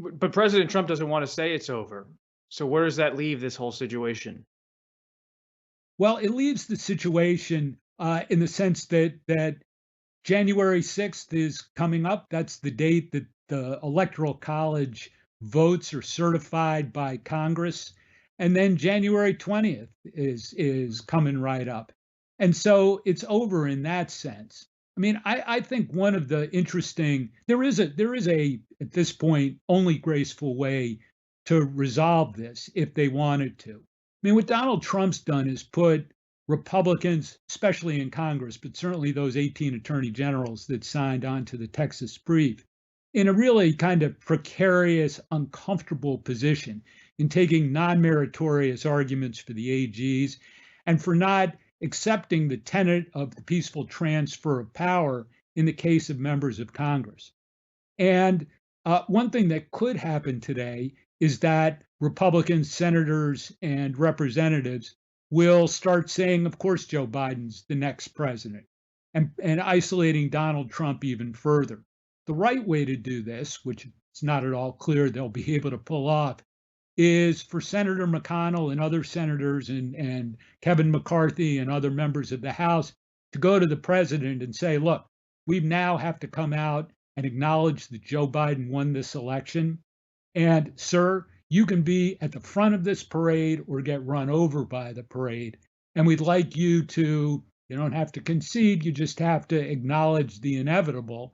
But President Trump doesn't want to say it's over. So where does that leave this whole situation? Well, it leaves the situation in the sense that January 6th is coming up. That's the date that the Electoral College votes are certified by Congress. And then January 20th is coming right up. And so it's over in that sense. I mean, I think one of the interesting there is a at this point only graceful way to resolve this if they wanted to. I mean, what Donald Trump's done is put Republicans, especially in Congress, but certainly those 18 attorney generals that signed on to the Texas brief, in a really kind of precarious, uncomfortable position in taking non meritorious arguments for the AGs and for not accepting the tenet of the peaceful transfer of power in the case of members of Congress. And one thing that could happen today is that Republican senators and representatives will start saying, of course, Joe Biden's the next president, and isolating Donald Trump even further. The right way to do this, which it's not at all clear they'll be able to pull off, is for Senator McConnell and other senators and Kevin McCarthy and other members of the House to go to the president and say, look, we now have to come out and acknowledge that Joe Biden won this election. And, sir, you can be at the front of this parade or get run over by the parade. And we'd like you to, you don't have to concede, you just have to acknowledge the inevitable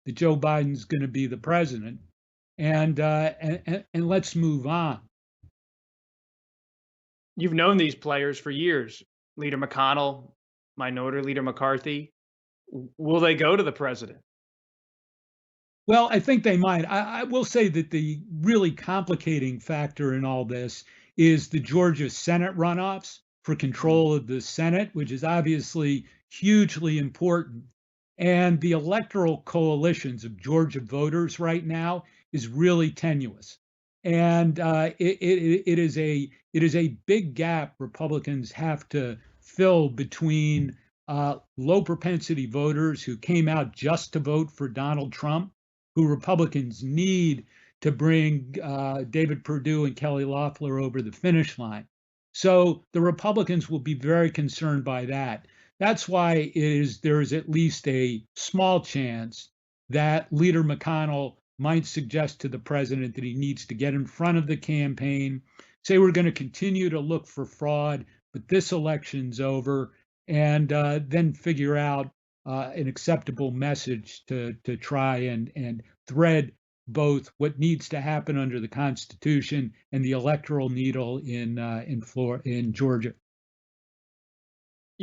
that Joe Biden's going to be the president. And let's move on. You've known these players for years. Leader McConnell, Minority Leader McCarthy. Will they go to the president? Well, I think they might. I will say that the really complicating factor in all this is the Georgia Senate runoffs for Mm. control of the Senate, which is obviously hugely important. And the electoral coalitions of Georgia voters right now is really tenuous. And it is a big gap Republicans have to fill between low propensity voters who came out just to vote for Donald Trump, who Republicans need to bring David Perdue and Kelly Loeffler over the finish line. So the Republicans will be very concerned by that. That's why there is at least a small chance that Leader McConnell might suggest to the president that he needs to get in front of the campaign, say we're going to continue to look for fraud, but this election's over, and then figure out an acceptable message to try and thread both what needs to happen under the Constitution and the electoral needle in Georgia.